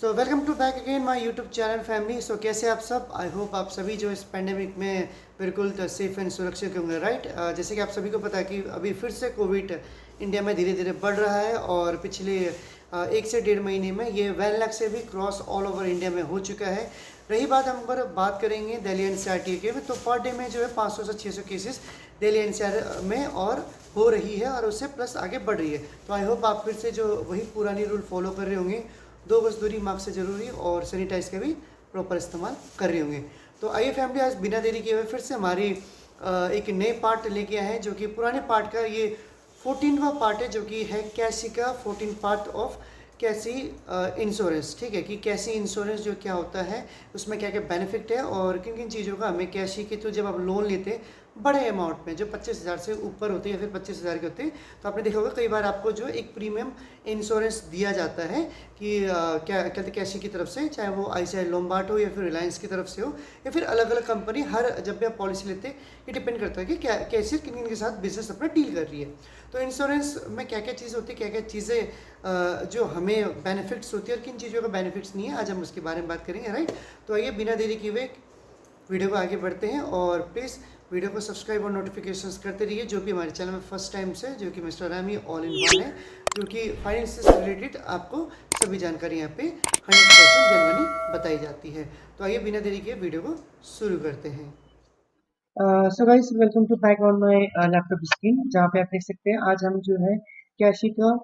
So welcome to back again my YouTube channel family. So कैसे आप सब? I hope आप सभी जो इस पेंडेमिक में बिल्कुल सेफ एंड सुरक्षित होंगे, राइट। जैसे कि आप सभी को पता है कि अभी फिर से कोविड इंडिया में धीरे धीरे बढ़ रहा है और पिछले 1 से 1.5 महीने में ये 1 लाख से भी क्रॉस ऑल ओवर इंडिया में हो चुका है। रही बात, हम अगर बात करेंगे दिल्ली एनसीआर के में, तो पर डे में जो है 500 से 600 केसेस दिल्ली एनसीआर में और हो रही है और उससे प्लस आगे बढ़ रही है। तो आई होप आप फिर से जो वही पुरानी रूल फॉलो कर रहे होंगे, 2 गज दूरी, मास्क से जरूरी, और सैनिटाइज का भी प्रॉपर इस्तेमाल कर रहे होंगे। तो आइए फैमिली, आज बिना देरी किए हुए फिर से हमारी एक नए पार्ट लेके आए हैं, जो कि पुराने पार्ट का ये 14वां पार्ट है, जो कि है कैसी का 14 पार्ट ऑफ कैसी इंश्योरेंस। ठीक है, कि कैसी इंश्योरेंस जो क्या होता है, उसमें क्या क्या बेनिफिट है और किन किन चीज़ों का हमें कैसी के, तो जब आप लोन लेते हैं बड़े अमाउंट में जो 25,000 से ऊपर होते हैं या फिर 25,000 के होते हैं, तो आपने देखा होगा कई बार आपको जो एक प्रीमियम इंश्योरेंस दिया जाता है कि क्या कहते कैसी की तरफ से, चाहे वो आईसीआई लोम्बार्ड हो या फिर रिलायंस की तरफ से हो या फिर अलग अलग कंपनी, हर जब भी आप पॉलिसी लेते हैं ये डिपेंड करता है कि क्या कैसे किन किन के साथ बिजनेस अपना डील कर रही है। तो इंश्योरेंस में क्या क्या चीज़ होती है, क्या क्या चीज़ें जो हमें बेनिफिट्स होती है और किन चीज़ों का बेनिफिट्स नहीं है, आज हम उसके बारे में बात करेंगे, राइट। तो आइए बिना देरी किए हुए वीडियो को आगे बढ़ते हैं, और प्लीज़ वीडियो को सब्सक्राइब और नोटिफिकेशंस करते रहिए। जो भी हमारे चैनल में फर्स्ट टाइम से, जो कि mister Rami all in one है, जो कि फाइनेंस से रिलेटेड आपको सभी जानकारी यहाँ पे 100% जनवरी बताई जाती है। तो आइए बिना देरी के वीडियो को शुरू करते हैं। So guys, welcome to back on my laptop screen, जहाँ पे आप देख सकते हैं आज हम जो है कैशी का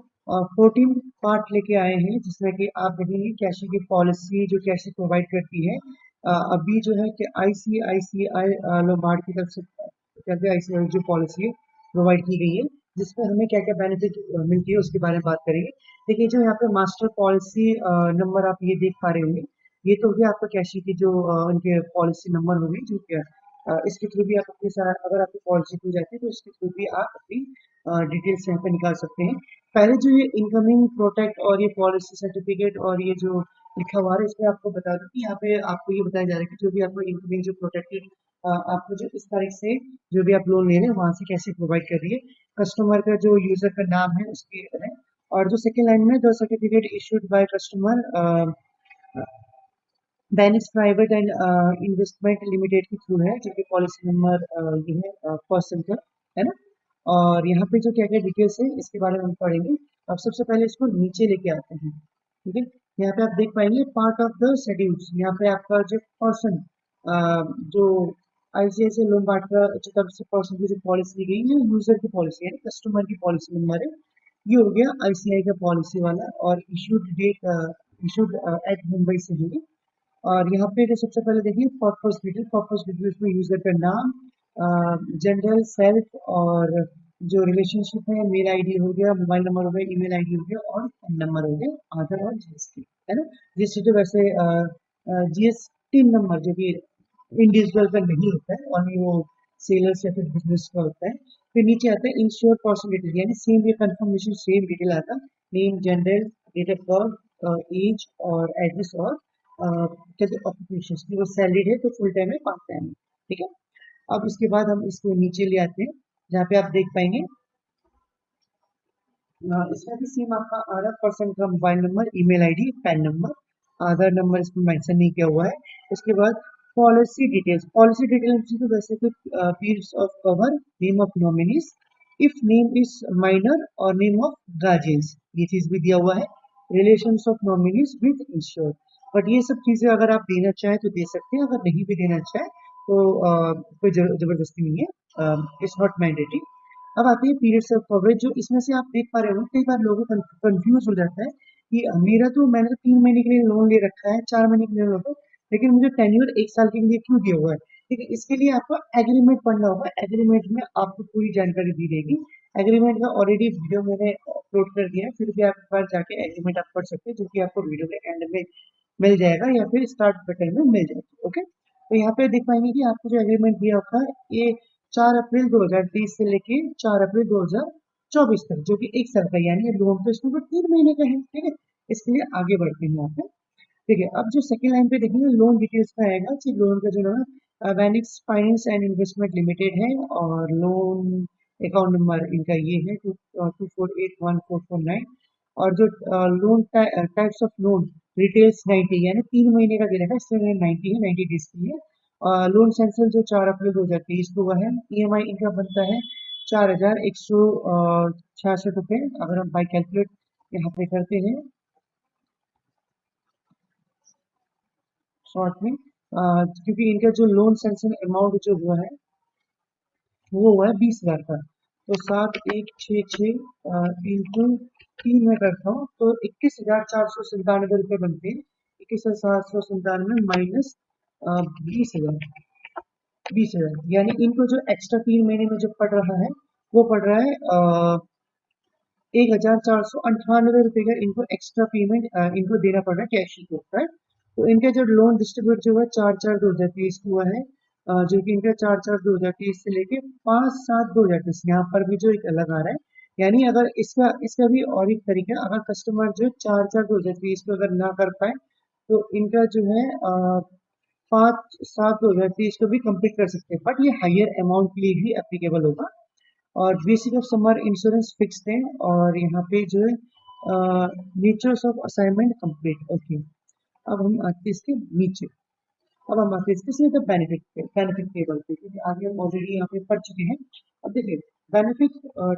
14 पार्ट लेके आए हैं, जिसमें कि आप देखेंगे कैशी की पॉलिसी जो कैशी प्रोवाइड करती है। अभी जो है कि आईसीआईसीआई लोम्बार्ड की तरफ से कहते हैं आईसीआई जो पॉलिसी प्रोवाइड की गई है, जिसमें हमें क्या क्या बेनिफिट मिलती है उसके बारे में बात करेंगे। देखिए, जो यहाँ पे मास्टर पॉलिसी नंबर आप ये देख पा रहे होंगे, ये तो हो गया आपका कैशी की जो उनके पॉलिसी नंबर होगी, जो क्या इसके थ्रू भी आप अपनी अगर आपकी पॉलिसी खुल जाती है तो इसके थ्रू भी आप अपनी डिटेल्स यहाँ पे निकाल सकते हैं। पहले जो ये इनकमिंग प्रोटेक्ट और ये पॉलिसी सर्टिफिकेट और ये जो लिखा हुआ है, इसमें आपको बता दूं कि यहाँ पे आपको ये बताया जा रहा है कि जो भी आपको इनकमिंग जो प्रोटेक्टेड आपको जो इस तारीख से जो भी आप लोन ले रहे हैं वहां से कैसे प्रोवाइड कर रही है, कस्टमर का जो यूजर का नाम है उसके है। और जो सेकेंड लाइन में the certificate issued by customer Banix private and investment limited के थ्रू है, जो कि पॉलिसी नंबर ये है पर्सन का, है ना। और यहाँ पे जो क्या क्या डिटेल्स है इसके बारे में हम पढ़ेंगे। अब सबसे पहले इसको नीचे लेके आते हैं, ठीक है। यहाँ पे आप देख पाएंगे पार्ट ऑफ द शेड्यूल्स, यहाँ पे आपका जो पर्सन जो आईसीआईसीआई लोम्बार्ड का जो तरफ से पर्सन की जो पॉलिसी दी गई है, यूजर की पॉलिसी है, कस्टमर की पॉलिसी नंबर है। ये हो गया आईसीआई का पॉलिसी वाला, और issued date issued at Mumbai से है। और यहाँ पे जो सबसे पहले देखिए पर्पस डिटेल्स में यूजर का नाम, जनरल, सेल्फ, और जो रिलेशनशिप है, मेल आईडी हो गया, मोबाइल नंबर हो गया, ईमेल आईडी हो गया, और फोन नंबर हो गया, आधार और जीएसटी, है ना। जीएसटी तो वैसे जीएसटी नंबर जो कि इंडिविजुअल का नहीं होता है, और वो सेलर्स या फिर बिजनेस का होता है। फिर नीचे आता है इंश्योर पर्सन डिटेल, यानी सेम ये कंफर्मेशन सेम डिटेल आता है, name, gender, date of birth, age और एड्रेस, और कहते हैं ऑक्यूपेशन की वो सैलरीड है तो फुल टाइम है, पार्ट टाइम है, ठीक है। अब उसके बाद हम इसको नीचे ले आते हैं, जहाँ पे आप देख पाएंगे इसमें भी सेम आपका आधार पर्सन का mobile number, email ID, PAN number, Aadhaar number इसमें मेंशन नहीं किया हुआ है। उसके बाद पॉलिसी डिटेल्स तो वैसे तो periods of cover, name of nominees, if name is minor, और नेम ऑफ गार्जियंस, ये चीज भी दिया हुआ है। Relations of nominees with ensure, but ये सब चीजें अगर आप देना चाहें तो दे सकते हैं, अगर नहीं भी देना चाहें तो कोई जबरदस्ती नहीं है, इट्स नॉट मैंडेटरी। अब आती है पीरियड्स ऑफ कवरेज, जो इसमें से आप देख पा रहे हो कई बार लोगों को कंफ्यूज हो जाता है कि मैंने तो 3 महीने के लिए लोन ले रखा है, 4 महीने के लिए लोन है, लेकिन मुझे टेन्योर 1 साल के लिए क्यों दिया हुआ है। ठीक है, इसके लिए आपको एग्रीमेंट पढ़ना होगा, एग्रीमेंट में आपको पूरी जानकारी दी रहेगी। एग्रीमेंट का ऑलरेडी वीडियो मैंने अपलोड कर दिया है, फिर भी आप एक बार जाके एग्रीमेंट आप पढ़ सकते हैं, जो कि आपको वीडियो के एंड में मिल जाएगा या फिर स्टार्ट बटन में मिल जाएगा, ओके। तो यहाँ पे देख पाएंगे कि आपको जो एग्रीमेंट दिया होगा ये 4 अप्रैल 2023 से लेके 4 अप्रैल 2024 तक, जो कि 1 साल का, यानी लोन तो इसमें 3 महीने का है, ठीक है। इसके लिए आगे बढ़ते हैं यहाँ पे, ठीक है। अब जो सेकंड लाइन पे देखेंगे लोन डिटेल्स का आएगा, जी लोन का जो नाम है वैनिक्स फाइनेंस एंड इन्वेस्टमेंट लिमिटेड है, और लोन अकाउंट नंबर इनका ये है 2481449। और जो loan types of loan, retails 90 यानी 3 महीने का दे रखा है, इसलिए मैंने 90 है, 90 डेज की है। लोन सैंक्शन जो 4 अप्रैल 2023 को हुआ है, ईएमआई इनका बनता है 4166 रुपये। अगर हम बाई कैलकुलेट यहाँ पे करते हैं शॉर्ट में, क्योंकि इनका जो लोन सैंक्शन अमाउंट जो हुआ है वो हुआ है 20,000 का। तो 7166 इंटू 3 में करता हूँ तो 21,497 रुपये बनते हैं। 21,797 माइनस 20,000, 20,000 यानी इनको जो एक्स्ट्रा 3 महीने में जो पड़ रहा है वो पड़ रहा है 1,498 रुपये का इनको एक्स्ट्रा पेमेंट इनको देना पड़ रहा है कैश को, राइट। तो इनका जो लोन डिस्ट्रीब्यूट जो है 4/4/2023 को हुआ है, जो कि इनका 4/4/2023 से लेके 5/7/2023 यहाँ पर भी जो एक अलग आ रहा है। यानी अगर इसका इसका भी और एक तरीका, अगर कस्टमर जो 4/4/2023 को अगर ना कर पाए तो इनका जो है 5/7/2023 को भी कंप्लीट कर सकते हैं, बट ये हायर अमाउंट के लिए ही एप्लीकेबल होगा। और basic of summer insurance fixed है, और यहाँ पे जो है natures of assignment complete, okay. अब हम आते हैं इसके नीचे, अब हम आते हैं इसके सीधे बेनिफिट पे, बेनिफिट टेबल पे, क्योंकि आगे हम ऑलरेडी यहाँ पे पढ़ चुके हैं। अब देखिए बेनिफिट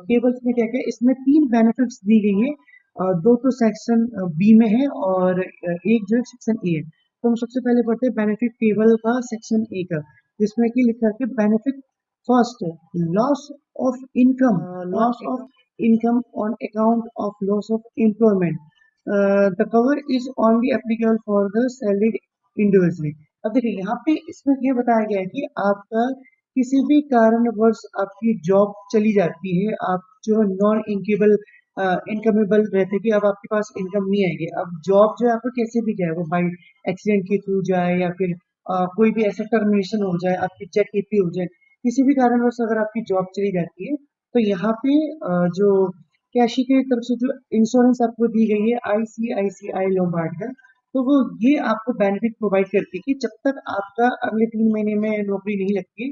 टेबल्स में क्या क्या है, इसमें 3 बेनिफिट्स दी गई है। दो तो सेक्शन बी में है और एक जो है सेक्शन ए है। तो हम सबसे पहले पढ़ते हैं बेनिफिट टेबल का सेक्शन ए का, जिसमें कि लिखा है कि benefit first, loss of income, loss of income on account of loss of employment, the cover is only applicable for the salaried individually. अब देखिए यहाँ पे इसमें ये बताया गया है कि आपका किसी भी कारणवश आपकी जॉब चली जाती है, आप जो नॉन इनकेबल इनकमेबल रहते कि अब आपके पास इनकम नहीं आएगी। अब जॉब जो है आपको कैसे भी जाए, वो बाई एक्सीडेंट के थ्रू जाए या फिर कोई भी ऐसा टर्मिनेशन हो जाए, आपकी जेट हो जाए, किसी भी कारणवश अगर आपकी जॉब चली जाती है तो यहाँ पे जो कैशी की तरफ से जो इंश्योरेंस आपको दी गई है आईसीआईसीआई लोम्बार्ड का, तो वो ये आपको बेनिफिट प्रोवाइड करती है कि जब तक आपका अगले 3 महीने में नौकरी नहीं लगती,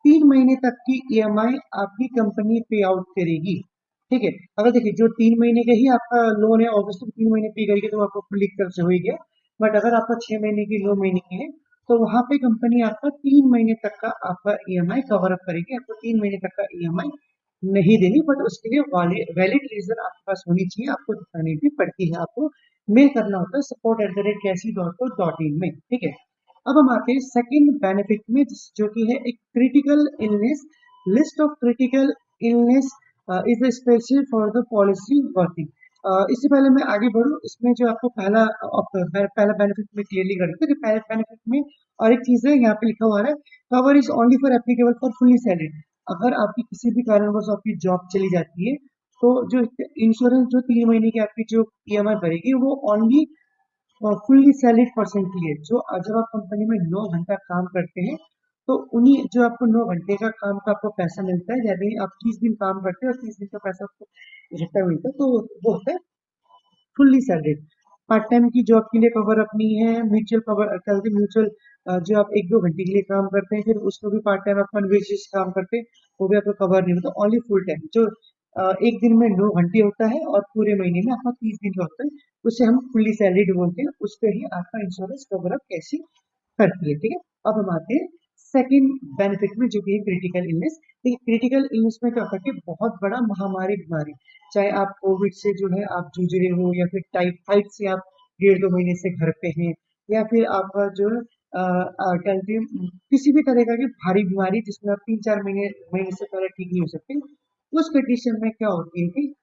3 महीने तक की ईएमआई आपकी कंपनी पे आउट करेगी। ठीक है, अगर देखिए जो 3 महीने का ही आपका लोन है, ऑब्वियसली 3 महीने पे करेगी तो आपको फुल तरफ से हो ही गया। बट अगर आपका 6 महीने की 9 महीने की है तो वहां पे कंपनी आपका 3 महीने तक का आपका ईएमआई कवर अप करेगी। आपको 3 महीने तक का ईएमआई नहीं देनी, बट उसके लिए वैलिड रीजन आपके पास होनी चाहिए, आपको दिखानी भी पड़ती है, आपको मेल करना होता है support@कैसी.co.in में। ठीक है, अब हम आते हैं सेकंड बेनिफिट में, जो कि है एक critical illness, list of critical illness is special for the policy working. इससे पहले मैं आगे बढ़ूं, इसमें जो आपको पहला बेनिफिट में क्लियरली कर देते हैं। पहले बेनिफिट में और एक चीज है यहाँ पे लिखा हुआ है, cover is only for applicable for fully salaried. अगर आपकी किसी भी कारणवश आपकी जॉब चली जाती है तो जो इंश्योरेंस जो 3 महीने की आपकी जो ईएमआई भरेगी वो ओनली फुल्ली सैलरीड पर्सन के लिए, जो जब आप कंपनी में 9 घंटा काम करते हैं तो उन्हीं जो आपको 9 घंटे का काम का आपको पैसा मिलता है, यदि आप 30 दिन काम करते हैं और 30 दिन का पैसा आपको इकट्ठा मिलता है, तो वो होता है फुल्ली सैलरीड। पार्ट टाइम की जॉब के लिए कवर अपनी है, म्यूचुअल कवर करके म्यूचुअल जो आप 1-2 घंटे के लिए काम करते हैं फिर उसको भी पार्ट टाइम अपन बेसिस काम करते हैं, वो भी आपको कवर नहीं होता। ओनली फुल टाइम जो एक दिन में 9 घंटे होता है और पूरे महीने में आपका 30 दिन का होता है, उसे हम फुल्ली सैलरीड बोलते हैं। उस पर ही आपका इंश्योरेंस कवर अप कैसे करती है। ठीक है, अब हम आते हैं सेकंड बेनिफिट में, जो कि है क्रिटिकल इलनेस। देखिए क्रिटिकल इलनेस में क्या होता है कि बहुत बड़ा महामारी बीमारी, चाहे आप कोविड से जो है आप जूझ रहे हो, या फिर टाइफाइड से आप 1.5-2 महीने से घर पे हैं, या फिर आपका जो है क्या कहते हैं किसी भी तरह का की भारी बीमारी जिसमें आप 3-4 महीने से पहले ठीक नहीं हो सकते, उस कंडीशन में क्या होती है कि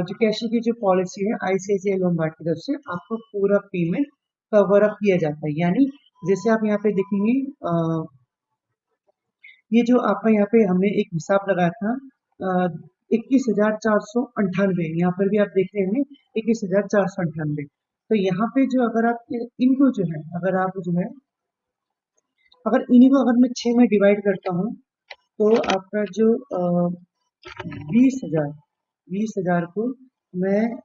जो कैश की जो पॉलिसी है आईसीआईसीआई लोम्बार्ड की तरफ से आपको पूरा पेमेंट कवर अप किया जाता है। यानी जैसे आप यहाँ पे देखेंगे ये जो आपका यहाँ पे हमने एक हिसाब लगाया था 21,498, यहाँ पर भी आप देख रहे होंगे 21,498। तो यहाँ पे जो अगर आप इनको जो है अगर आप जो है अगर इन्हीं को अगर मैं 6 में डिवाइड करता हूँ तो आपका जो 20,000, 20,000 को मैं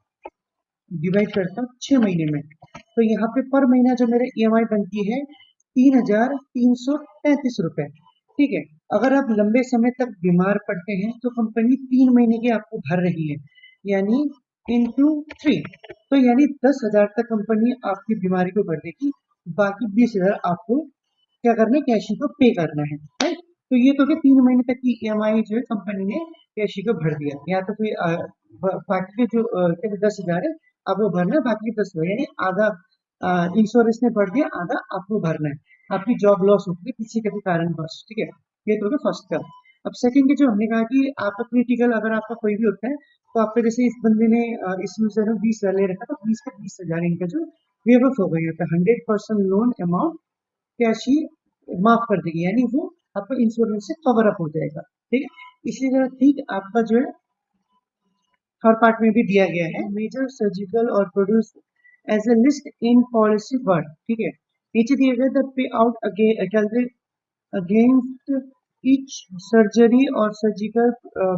डिवाइड करता हूँ 6 महीने में, तो यहाँ पे पर महीना जो मेरे ईएमआई बनती है 3,333 रुपए। ठीक है, अगर आप लंबे समय तक बीमार पड़ते हैं तो कंपनी 3 महीने की आपको भर रही है, यानी इंटू 3। तो यानी 10,000 तक कंपनी आपकी बीमारी को कर देगी, बाकी 20,000 आपको क्या करना है, कैशी को पे करना है, राइट। तो ये तो क्या 3 महीने तक की ईएमआई जो है कंपनी ने कैशी को भर दिया, या तो फिर बाकी के जो क्या 10,000 है अब वो भरना है, बाकी 10,000 यानी आधा इंश्योरेंस ने भर दिया, आधा आपको भरना है। आपकी जॉब लॉस होती है किसी के भी कारणवश, ठीक है। ये तो फर्स्ट का। अब सेकंड के जो हमने कहा कि आपका क्रिटिकल अगर आपका कोई भी होता है, तो आपका जैसे इस बंदे ने इस यूजर ने 20,000 ले रखा, तो 20,000 इनका जो वेव ऑफ हो गई है, 100% लोन अमाउंट कैश ही माफ कर देगी, यानी वो आपका इंश्योरेंस से कवर अप हो जाएगा, ठीक है। इसी तरह ठीक आपका जो है थर्ड पार्ट में भी दिया गया है, मेजर सर्जिकल और produce as a list in policy word, ठीक है। नीचे दिया गया the payout against each surgery or surgical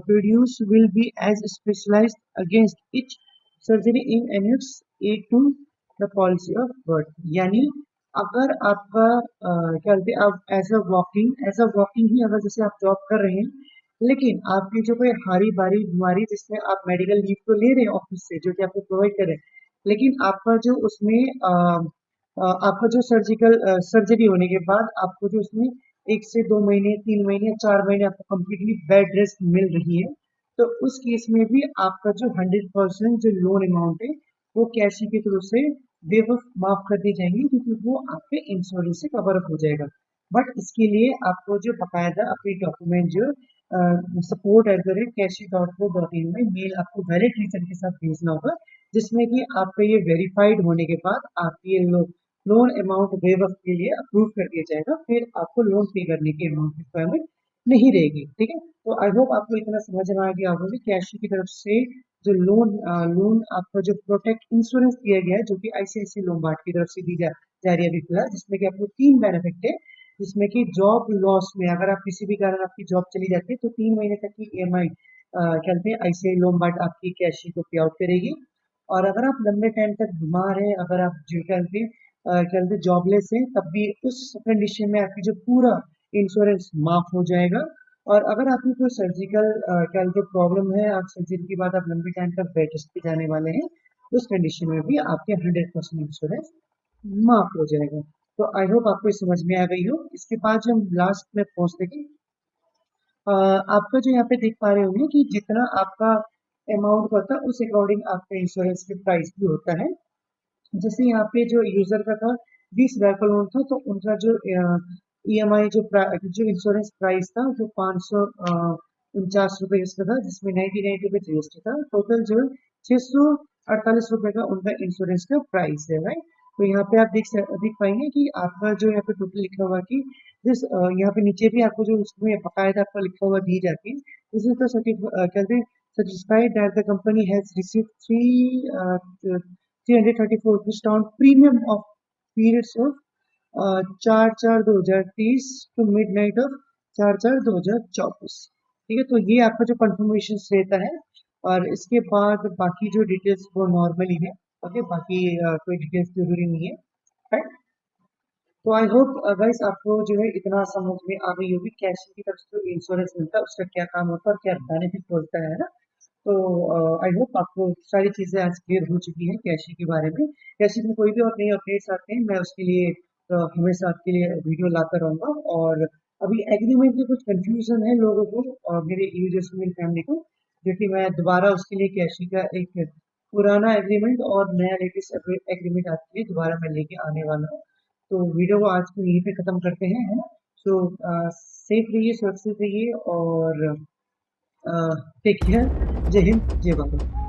produce will be as specialized against each surgery in annex A to the policy of birth। यानी अगर आपका क्या बोलते हैं, आप एज अ वॉकिंग ही अगर जैसे आप जॉब कर रहे हैं, लेकिन आपकी जो कोई हारी बारी बीमारी जिसमें आप मेडिकल लीव तो ले रहे हैं ऑफिस से जो कि आपको प्रोवाइड कर रहे हैं, लेकिन आपका जो उसमें आपका जो सर्जरी होने के बाद आपको जो उसमें 1 से 2 महीने 3 महीने 4 महीने आपको कम्प्लीटली बेड रेस्ट मिल रही है, तो उस केस में भी आपका जो 100% जो लोन अमाउंट है वो कैश के थ्रू से बेवकूफ माफ कर दी जाएंगी, क्योंकि वो आपके इंश्योरेंस से कवर अप हो जाएगा। बट इसके लिए आपको जो बकायदा अपनी डॉक्यूमेंट जो support@कैशी.co.in में मेल आपको वैलिड रीजन के साथ भेजना होगा, जिसमें कि आपका ये वेरीफाइड होने के बाद आपकी ये लोन अमाउंट वेव ऑफ के लिए अप्रूव कर दिया जाएगा, फिर आपको लोन पे करने की अमाउंट रिक्वायरमेंट नहीं रहेगी, ठीक है। तो आई होप आपको इतना समझ में आ गया होगा कि कैशी की तरफ से जो लोन आपका जो प्रोटेक्ट इंश्योरेंस दिया गया है, जो कि आईसीआईसी लोम्बार्ड की तरफ से दी जा रही है अभी फिलहाल, जिसमें कि आपको 3 बेनिफिट है, जिसमें कि जॉब लॉस में अगर आप किसी भी कारण आपकी जॉब चली जाती है, तो 3 महीने तक की ईएमआई कहते हैं आईसीआई लोम्बार्ड आपकी कैशी को पे आउट करेगी। और अगर आप लंबे टाइम तक बीमार हैं, अगर आप जो कहते जॉबलेस हैं, तब भी उस कंडीशन में आपकी जो पूरा इंश्योरेंस माफ हो जाएगा। और अगर आपकी कोई सर्जिकल प्रॉब्लम है, आप सर्जरी के बाद आप लंबे टाइम तक बेड रेस्ट पे जाने वाले हैं, उस कंडीशन में भी आपके 100% इंश्योरेंस माफ हो जाएगा। तो आई होप आपको ये समझ में आ गई हो। इसके बाद जो हम लास्ट में पहुंचते हैं, आपका जो यहाँ पे देख पा रहे होंगे कि जितना आपका अमाउंट होता है उस अकॉर्डिंग आपका इंश्योरेंस के प्राइस भी होता है। जैसे यहाँ पे जो यूजर का था 20,000 का लोन था, तो उनका जो ईएमआई जो इंश्योरेंस प्राइस था वो 549 रुपये इसका था, जिसमें 99 रुपये जीएसटी था। टोटल जो 648 रुपये का उनका इंश्योरेंस का प्राइस है, राइट। तो यहाँ पे आप देख पाएंगे कि आपका जो यहाँ पे टोटल लिखा हुआ कि दिस यहाँ पे नीचे भी आपको जो उसमें बकायदा आपका लिखा हुआ दी जाती है, दिस इज द कहते हैं certified that the company has received 334 discount premium of periods of 4/4/2023 to midnight of 4/4/2024, ठीक है। तो ये आपका जो कंफर्मेशन रहता है, और इसके बाद बाकी जो डिटेल्स वो नॉर्मली है, ओके। बाकी कोई डिटेल्स जरूरी नहीं है, राइट। तो आई होप गाइस आपको जो है इतना समझ में आ गई होगी कैश की तरफ से जो इंश्योरेंस मिलता है उसका क्या काम होता है और क्या बेनिफिट होता है ना। तो आई होप आपको सारी चीजें आज क्लियर हो चुकी हैं कैशी के बारे में। कैशी में कोई भी और नई अपडेट्स आते हैं, मैं उसके लिए हमेशा आपके लिए वीडियो लाता रहूंगा। और अभी एग्रीमेंट में कुछ कंफ्यूजन है लोगों को, मेरे यूजर्स मेरी फैमिली को, जो कि मैं दोबारा उसके लिए कैशी का एक पुराना एग्रीमेंट और नया लेटेस्ट एग्रीमेंट आपके लिए दोबारा मैं लेके आने वाला हूँ। तो वीडियो को आज को यहीं पे खत्म करते हैं, है ना। सो सेफ रहिए, सुरक्षित रहिए, और टेक केयर। जय हिंद, जय भारत।